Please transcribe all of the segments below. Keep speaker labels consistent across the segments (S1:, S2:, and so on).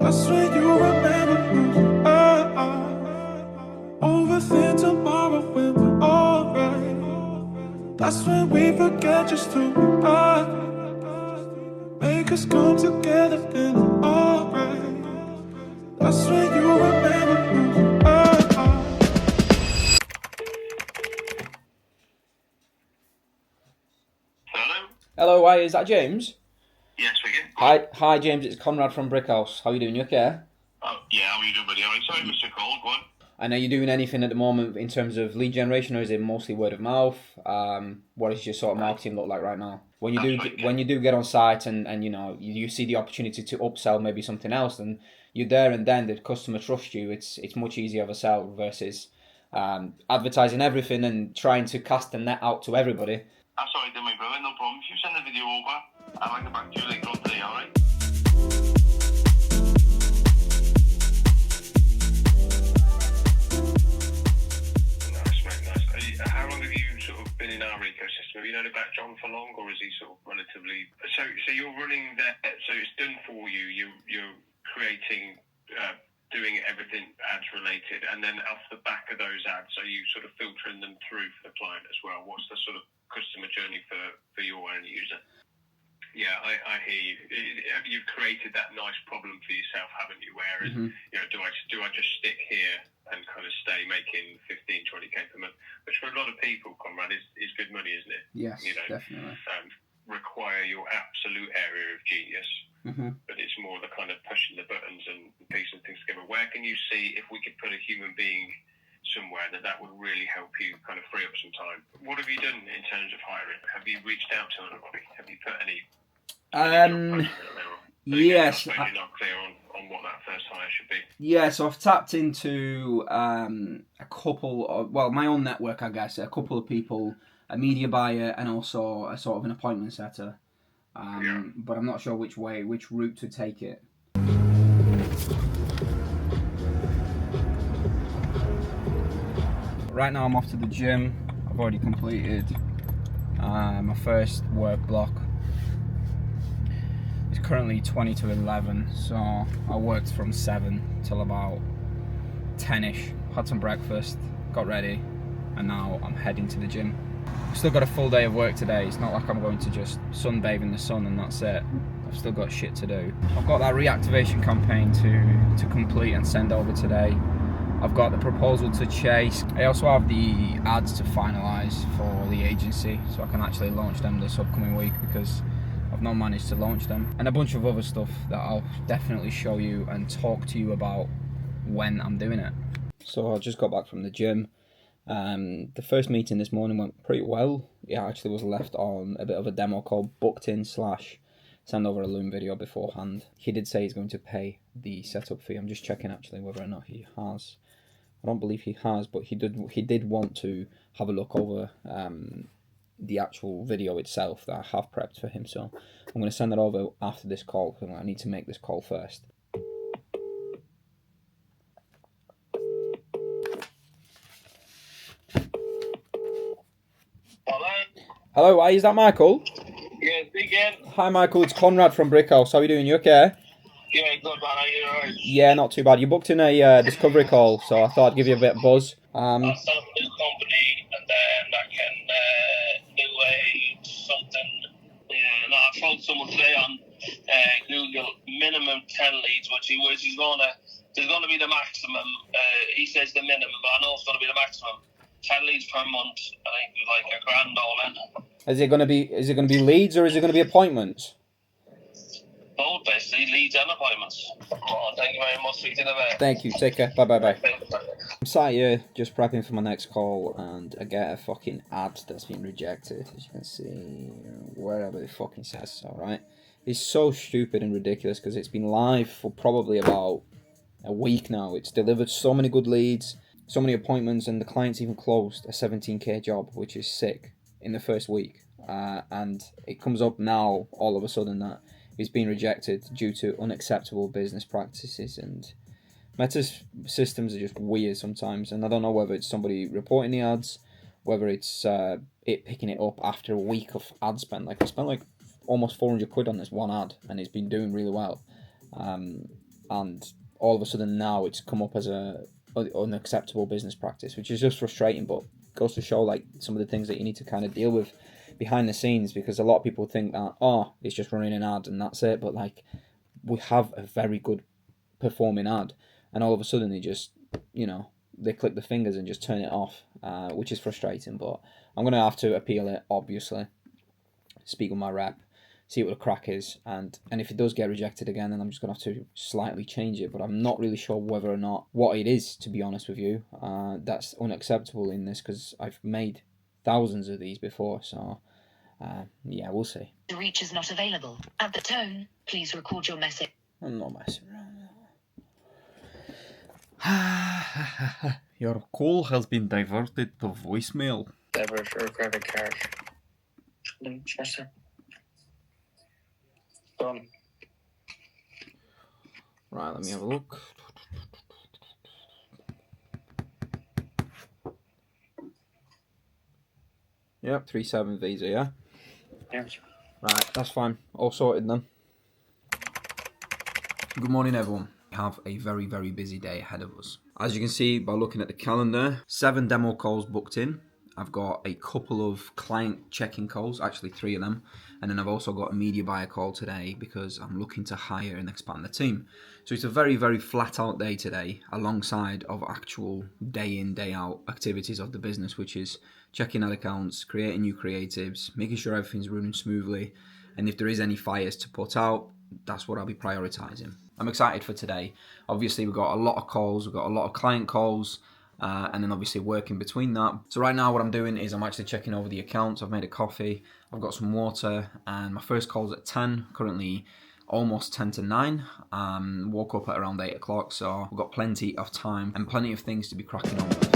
S1: That's when you remember who you are. Overthink tomorrow when we're alright. That's when we forget just who we are. Make us come together and it's alright. That's when you remember who you are.
S2: Hello?
S3: Hello, hi, is that James?
S2: Yes, again.
S3: Hi, James. It's Conrad from Brickhouse. How are you doing? You okay?
S2: Oh, yeah, how are you doing, buddy? I'm sorry, Mr. Cole. Go on.
S3: And are you doing anything at the moment in terms of lead generation, or is it mostly word of mouth? What does your sort of marketing look like right now? When you when you do get on site and you see the opportunity to upsell maybe something else, then you're there and then the customer trusts you. It's much easier of a sell versus advertising everything and trying to cast the net out to everybody.
S2: That's alright then, my brother. No problem. If you send the video over, I'll get back to you later on today, alright? Nice, mate, nice. How long have you sort of been in our ecosystem? Have you known about John for long, or is he sort of relatively... So you're running that, so it's done for you. You're creating, doing everything ads related, and then off the back of those ads, are you sort of filtering them through for the client as well? What's the sort of customer journey for your end user? Yeah, I hear you. You've created that nice problem for yourself, haven't you? Whereas, do I just stick here and kind of stay making 15, 20k per month, which for a lot of people, Conrad, is good money, isn't it?
S3: Yes, definitely.
S2: Require your absolute area of genius, but it's more the kind of pushing the buttons and piecing things together. Where can you see if we could put a human being somewhere that would really help you kind of free up some time? What have you done in terms of hiring? Have you reached out to anybody? Have you put any?
S3: Yes.
S2: You're not clear on what that first hire should be.
S3: Yeah, so I've tapped into a couple of, well, my own network, I guess, a couple of people, a media buyer and also a sort of an appointment setter. But I'm not sure which route to take it. Right now I'm off to the gym. I've already completed my first work block. It's currently 20 to 11, so I worked from 7 till about 10ish. Had some breakfast, got ready, and now I'm heading to the gym. I've still got a full day of work today. It's not like I'm going to just sunbathe in the sun and that's it. I've still got shit to do. I've got that reactivation campaign to complete and send over today. I've got the proposal to chase. I also have the ads to finalise for the agency, so I can actually launch them this upcoming week because I've not managed to launch them. And a bunch of other stuff that I'll definitely show you and talk to you about when I'm doing it. So I just got back from the gym. The first meeting this morning went pretty well. It actually was left on a bit of a demo call, booked in / send over a Loom video beforehand. He did say he's going to pay the setup fee. I'm just checking actually whether or not he has. I don't believe he has, but he did want to have a look over the actual video itself that I have prepped for him. So I'm going to send that over after this call. I need to make this call first. Hello, is that Michael?
S2: Yeah, speaking.
S3: Hi Michael, it's Conrad from Brickhouse. How are you doing? You okay?
S2: Yeah, good man. Are you alright?
S3: Yeah, not too bad. You booked in a discovery call, so I thought I'd give you a bit of buzz.
S2: I'll set up a new company and then I can do something. Yeah, no, I found someone today on Google, minimum 10 leads, which he's there's gonna be the maximum. He says the minimum, but I know it's gonna be the maximum. 10 leads per month, I think like $1,000 all in.
S3: Is it gonna be leads or is it gonna be appointments?
S2: Both, basically, leads and appointments. Oh, thank you very much. Speak to you in a bit.
S3: Thank you. Take care. Bye. I'm sat here just prepping for my next call, and I get a fucking ad that's been rejected. As you can see, wherever it fucking says. All right, it's so stupid and ridiculous because it's been live for probably about a week now. It's delivered so many good leads, so many appointments, and the client's even closed a 17k job, which is sick, in the first week. And it comes up now all of a sudden that it's been rejected due to unacceptable business practices, and Meta's systems are just weird sometimes, and I don't know whether it's somebody reporting the ads, whether it's it picking it up after a week of ad spend. Like I spent like almost 400 quid on this one ad, and it's been doing really well. and all of a sudden now it's come up as a unacceptable business practice, which is just frustrating, but goes to show like some of the things that you need to kind of deal with behind the scenes, because a lot of people think that, oh, it's just running an ad and that's it, but like we have a very good performing ad, and all of a sudden they just, you know, they click the fingers and just turn it off, which is frustrating. But I'm going to have to appeal it, obviously, speak with my rep, see what the crack is, and if it does get rejected again, then I'm just going to have to slightly change it, but I'm not really sure whether or not what it is, to be honest with you. That's unacceptable in this, because I've made thousands of these before, so yeah, we'll see.
S4: The reach is not available. At the tone, please record your message.
S3: I'm not messing around.
S5: Your call has been diverted to voicemail.
S6: Ever for a credit card. Chester. Done.
S3: Right, let me have a look. Yep, 37 Visa, yeah?
S6: Yes.
S3: Right, that's fine. All sorted then. Good morning, everyone. We have a very, very busy day ahead of us. As you can see by looking at the calendar, 7 demo calls booked in. I've got a couple of client check-in calls, actually 3 of them. And then I've also got a media buyer call today because I'm looking to hire and expand the team. So it's a very, very flat out day today, alongside of actual day in, day out activities of the business, which is checking out accounts, creating new creatives, making sure everything's running smoothly. And if there is any fires to put out, that's what I'll be prioritizing. I'm excited for today. Obviously, we've got a lot of calls, we've got a lot of client calls, and then obviously working between that. So right now what I'm doing is I'm actually checking over the accounts. I've made a coffee, I've got some water, and my first call's at 10, currently almost 10 to 9. Woke up at around 8 o'clock, so we've got plenty of time and plenty of things to be cracking on with.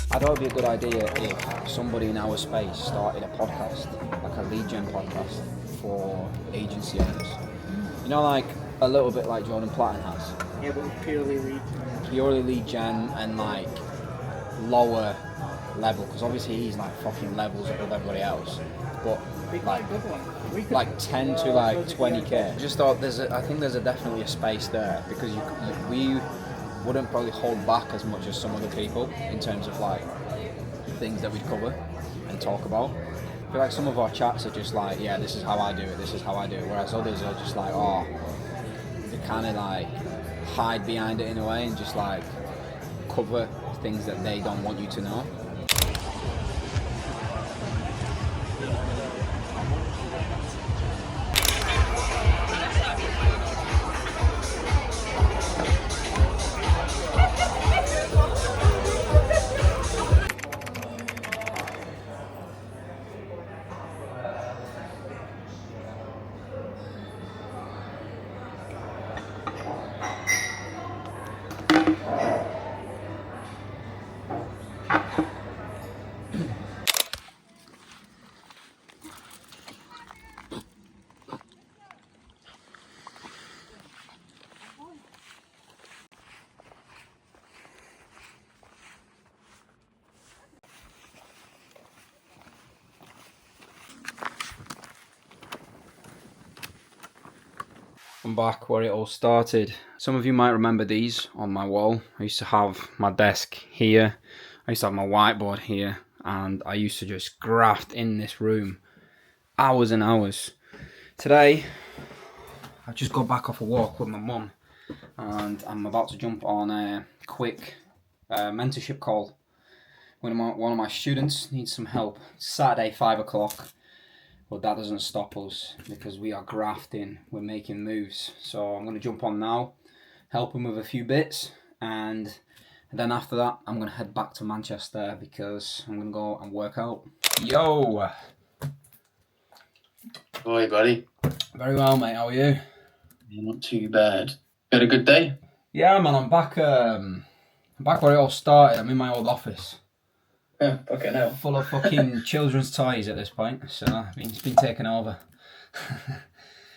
S3: I thought it'd be a good idea if somebody in our space started a podcast, like a lead gen podcast for agency owners. You know, like a little bit like Jordan Platten has.
S6: Yeah, but purely lead.
S3: Purely lead gen and like lower level, because obviously he's like fucking levels above everybody else. But like 10 to like 20k. I just thought I think there's definitely a space there, because we wouldn't probably hold back as much as some other people in terms of like things that we'd cover and talk about. I feel like some of our chats are just like, yeah, this is how I do it, this is how I do it, whereas others are just like, oh, they kind of like hide behind it in a way and just like cover things that they don't want you to know. I'm back where it all started. Some of you might remember these on my wall. I used to have my desk here, I used to have my whiteboard here, and I used to just graft in this room hours and hours. Today, I just got back off a walk with my mum, and I'm about to jump on a quick mentorship call. One of my students needs some help. It's Saturday, 5 o'clock. But that doesn't stop us, because we are grafting, we're making moves. So I'm going to jump on now, help him with a few bits, and then after that I'm gonna head back to Manchester because I'm gonna go and work out. Yo!
S6: Oi, buddy.
S3: Very well, mate. How are you?
S6: Yeah, not too bad. You had a good day?
S3: Yeah, man. I'm back. I'm back where it all started. I'm in my old office,
S6: Yeah, fucking hell.
S3: full of fucking children's toys at this point. So it's been taken over.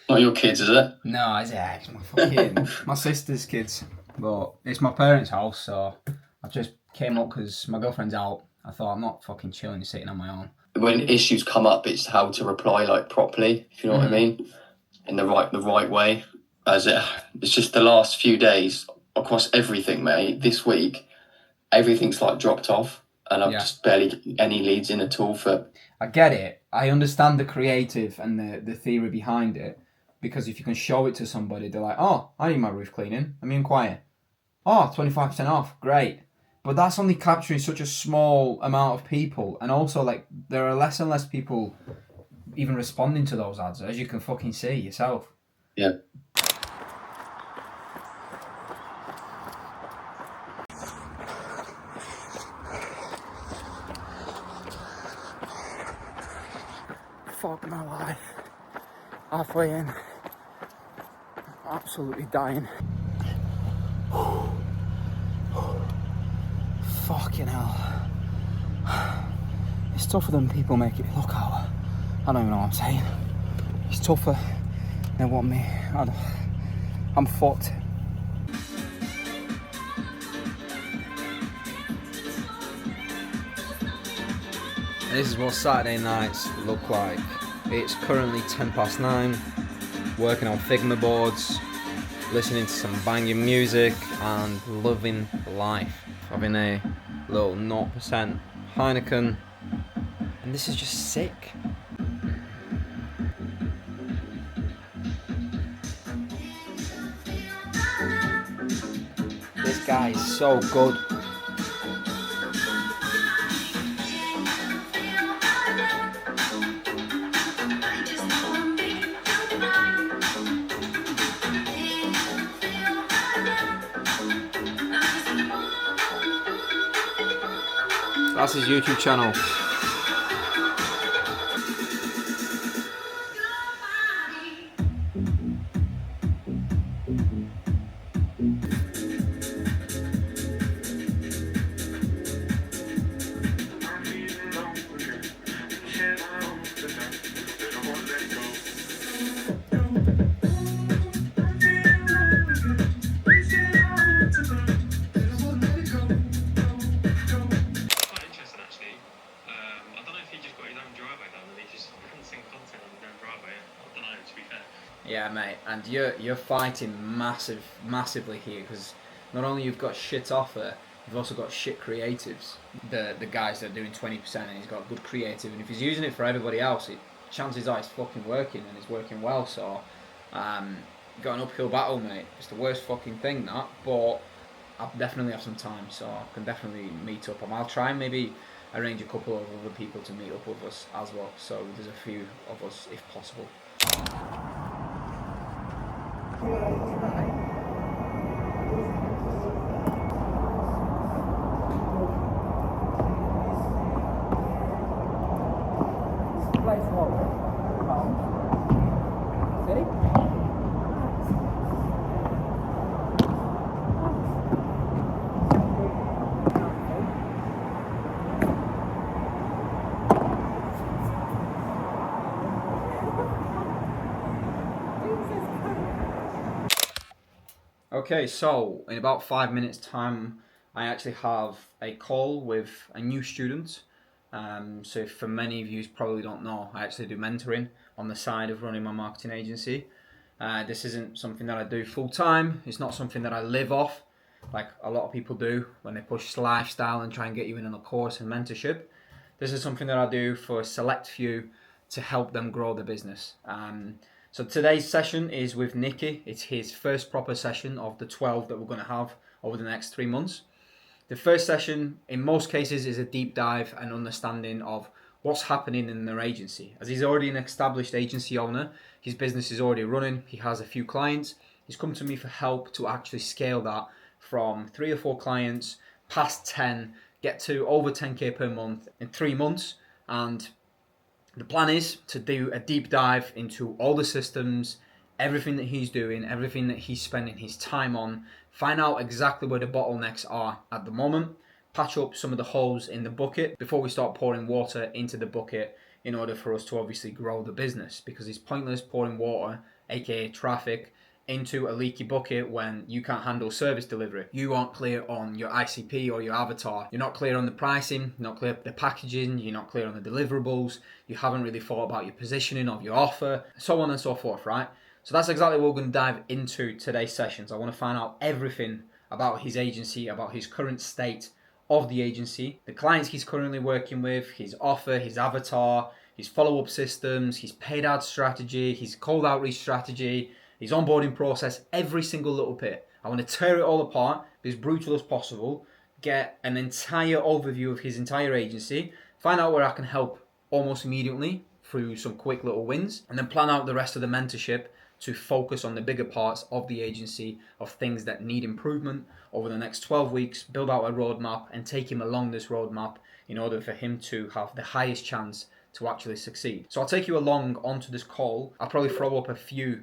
S6: Not your kids, is it?
S3: No, it's my fucking my sister's kids, but it's my parents' house. So I just came up because my girlfriend's out. I thought I'm not fucking chilling, sitting on my own.
S6: When issues come up, it's how to reply like properly, if you know what I mean, in the right way. It's just the last few days across everything, mate. This week, everything's like dropped off, and I've just barely getting any leads in at all for.
S3: I get it. I understand the creative and the theory behind it, because if you can show it to somebody, they're like, oh, I need my roof cleaning. Let me inquire. Oh, 25% off. Great. But that's only capturing such a small amount of people. And also, like, there are less and less people even responding to those ads, as you can fucking see yourself.
S6: Yeah.
S3: Fuck my life. Halfway in. Absolutely dying. Fucking hell. It's tougher than people make it look out. I don't even know what I'm saying. It's tougher than what me. I'm fucked. This is what Saturday nights look like. It's currently 9:10, working on Figma boards, listening to some banging music and loving life. Having a little 0% Heineken, and this is just sick. This guy is so good. That's his YouTube channel. Yeah, mate, and you're fighting massively here, because not only you've got shit offer, you've also got shit creatives. The guys that are doing 20%, and he's got good creative, and if he's using it for everybody else, chances are it's fucking working, and it's working well. So, got an uphill battle, mate. It's the worst fucking thing, that, but I'll definitely have some time, so I can definitely meet up. And I'll try and maybe arrange a couple of other people to meet up with us as well. So there's a few of us, if possible. Okay, so in about 5 minutes time, I actually have a call with a new student. So for many of you probably don't know, I actually do mentoring on the side of running my marketing agency. This isn't something that I do full time. It's not something that I live off, like a lot of people do when they push lifestyle and try and get you in on a course and mentorship. This is something that I do for a select few to help them grow their business. So today's session is with Nicky. It's his first proper session of the 12 that we're going to have over the next 3 months. The first session, in most cases, is a deep dive and understanding of what's happening in their agency. As he's already an established agency owner, his business is already running, he has a few clients. He's come to me for help to actually scale that from 3 or 4 clients past 10, get to over 10k per month in 3 months. And the plan is to do a deep dive into all the systems, everything that he's doing, everything that he's spending his time on, find out exactly where the bottlenecks are at the moment, patch up some of the holes in the bucket before we start pouring water into the bucket in order for us to obviously grow the business, because it's pointless pouring water, aka traffic, into a leaky bucket when you can't handle service delivery. You aren't clear on your ICP or your avatar. You're not clear on the pricing, you're not clear on the packaging, you're not clear on the deliverables, you haven't really thought about your positioning of your offer, so on and so forth, right? So that's exactly what we're going to dive into today's sessions. I want to find out everything about his agency, about his current state of the agency, the clients he's currently working with, his offer, his avatar, his follow-up systems, his paid ad strategy, his cold outreach strategy, his onboarding process, every single little bit. I want to tear it all apart, be as brutal as possible, get an entire overview of his entire agency, find out where I can help almost immediately through some quick little wins, and then plan out the rest of the mentorship to focus on the bigger parts of the agency, of things that need improvement over the next 12 weeks, build out a roadmap and take him along this roadmap in order for him to have the highest chance to actually succeed. So I'll take you along onto this call. I'll probably throw up a few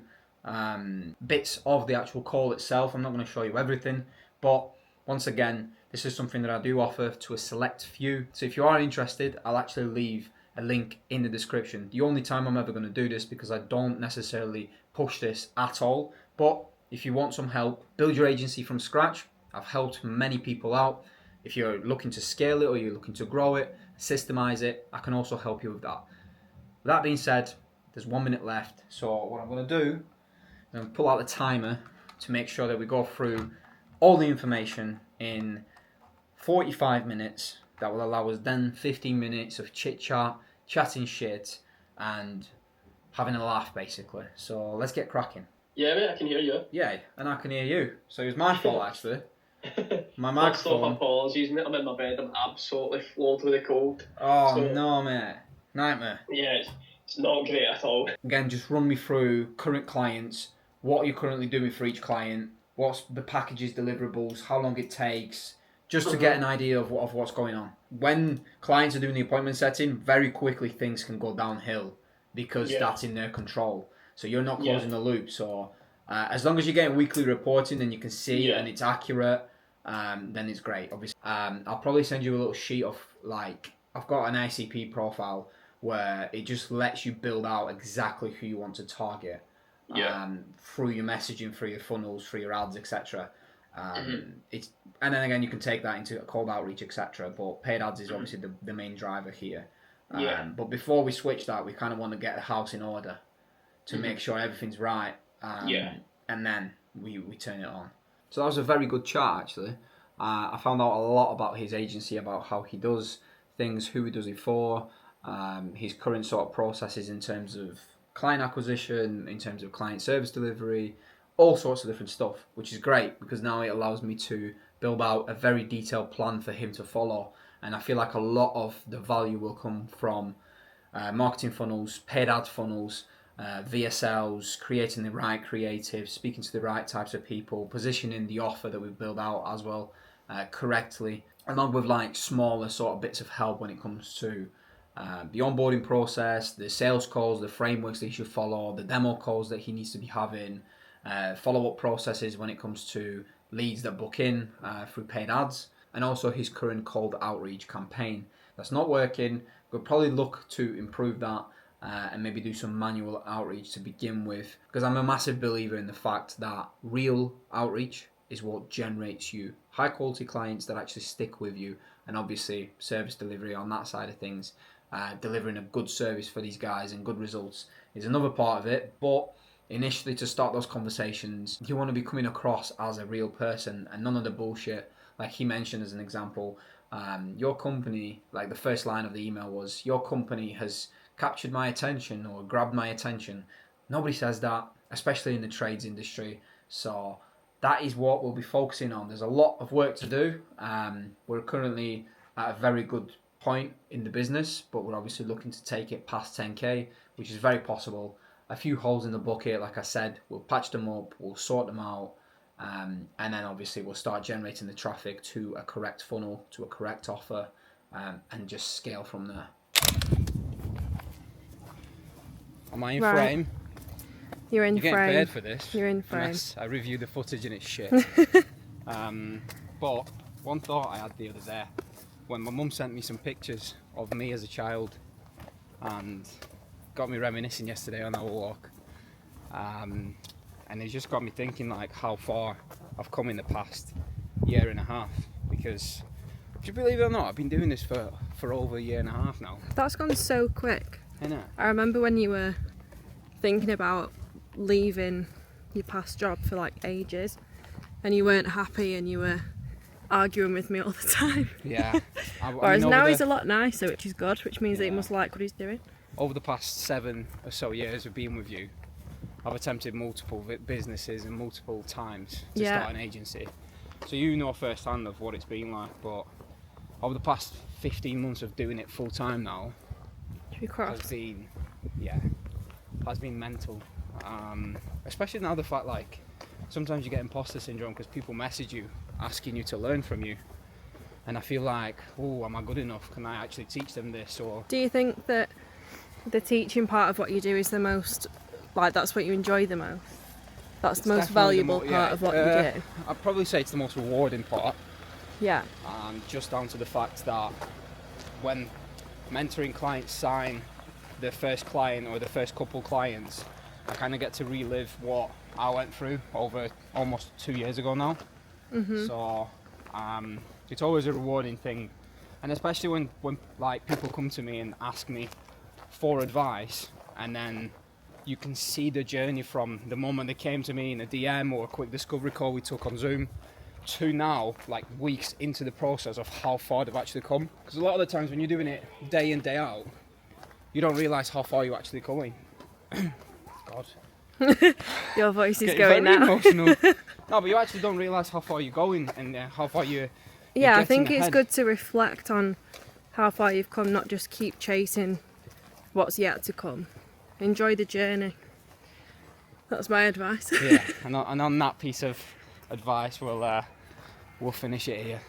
S3: bits of the actual call itself. I'm not going to show you everything, but once again, this is something that I do offer to a select few. So if you are interested, I'll actually leave a link in the description. The only time I'm ever going to do this, because I don't necessarily push this at all, but if you want some help, build your agency from scratch. I've helped many people out. If you're looking to scale it or you're looking to grow it, systemize it, I can also help you with that. With that being said, there's 1 minute left. So what I'm going to do, I'm going to pull out the timer to make sure that we go through all the information in 45 minutes. That will allow us then 15 minutes of chit chat, chatting shit, and having a laugh basically. So let's get cracking.
S6: Yeah, mate, I can hear you.
S3: Yeah, and I can hear you. So it was my fault actually. My
S6: First off,
S3: microphone.
S6: apologies, mate. I'm in my bed. I'm absolutely floored with the cold.
S3: Oh
S6: So-
S3: no, mate. Nightmare.
S6: Yeah, it's not great at all.
S3: Again, just run me through current clients, what you're currently doing for each client, what's the packages, deliverables, how long it takes, just to get an idea of what's going on. When clients are doing the appointment setting, very quickly things can go downhill because that's in their control. So you're not closing the loop. So as long as you're getting weekly reporting and you can see and it's accurate, then it's great. Obviously, I'll probably send you a little sheet of like, I've got an ICP profile where it just lets you build out exactly who you want to target through your messaging, through your funnels, through your ads, etc. It's, and then again you can take that into cold outreach, etc. But paid ads is obviously the main driver here. But before we switch that, we kind of want to get the house in order to make sure everything's right. And then we turn it on. So that was a very good chat actually. I found out a lot about his agency, about how he does things, who he does it for, his current sort of processes in terms of client acquisition, in terms of client service delivery, all sorts of different stuff, which is great because now it allows me to build out a very detailed plan for him to follow. And I feel like a lot of the value will come from marketing funnels, paid ad funnels, VSLs, creating the right creative, speaking to the right types of people, positioning the offer that we've built out as well correctly, along with like smaller sort of bits of help when it comes to the onboarding process, the sales calls, the frameworks that he should follow, the demo calls that he needs to be having, follow-up processes when it comes to leads that book in through paid ads, and also his current cold outreach campaign that's not working. We'll probably look to improve that and maybe do some manual outreach to begin with, because I'm a massive believer in the fact that real outreach is what generates you high quality clients that actually stick with you, and obviously service delivery on that side of things, delivering a good service for these guys and good results is another part of it. But initially, to start those conversations, you want to be coming across as a real person and none of the bullshit. Like he mentioned as an example, your company, like the first line of the email was, your company has captured my attention or grabbed my attention. Nobody says that, especially in the trades industry. So that is what we'll be focusing on. There's a lot of work to do. We're currently at a very good point in the business, but we're obviously looking to take it past 10k, which is very possible. A few holes in the bucket, like I said, we'll patch them up, we'll sort them out, And then obviously we'll start generating the traffic to a correct funnel, to a correct offer, and just scale from there. Am I in
S7: Right.
S3: frame?
S7: You're in
S3: You're getting
S7: frame.
S3: paid for this.
S7: You're in frame.
S3: Unless I review the footage and it's shit. But one thought I had the other day, when my mum sent me some pictures of me as a child, and got me reminiscing yesterday on our walk, and it just got me thinking like how far I've come in the past year and a half. Because, do you believe it or not, I've been doing this for over a year and a half now.
S7: That's gone so quick.
S3: Innit?
S7: I remember when you were thinking about leaving your past job for like ages, and you weren't happy, and you were arguing with me all the time.
S3: Yeah.
S7: Whereas
S3: over
S7: now
S3: the-
S7: he's a lot nicer, which is good, which means that he
S3: Yeah.
S7: must like what he's doing.
S3: Over the past 7 or so years of being with you, I've attempted multiple businesses and multiple times to
S7: Yeah.
S3: start an agency. So you know firsthand of what it's been like, but over the past 15 months of doing it full time now
S7: Should we
S3: has
S7: cross?
S3: been, has been mental. Especially now the fact like sometimes you get imposter syndrome because people message you asking you to learn from you, and I feel like, oh, am I good enough? Can I actually teach them this? Or
S7: Do you think that the teaching part of what you do is the most, like, that's what you enjoy the most? That's the most
S3: definitely
S7: valuable
S3: the
S7: part of what you do?
S3: I'd probably say it's the most rewarding part.
S7: Yeah.
S3: Just down to the fact that when mentoring clients sign their first client or the first couple clients, I kind of get to relive what I went through over almost 2 years ago now. So it's always a rewarding thing, and especially when like people come to me and ask me for advice, and then you can see the journey from the moment they came to me in a DM or a quick discovery call we took on Zoom to now, like weeks into the process of how far they've actually come. Because a lot of the times when you're doing it day in, day out, you don't realise how far you're actually going. God.
S7: Your voice is
S3: Getting
S7: going
S3: very
S7: now.
S3: emotional. No, but you actually don't realise how far you're going and how far you're
S7: Yeah, I
S3: getting
S7: think it's
S3: ahead.
S7: good to reflect on how far you've come, not just keep chasing what's yet to come. Enjoy the journey. That's my advice.
S3: Yeah, and on that piece of advice, we'll finish it here.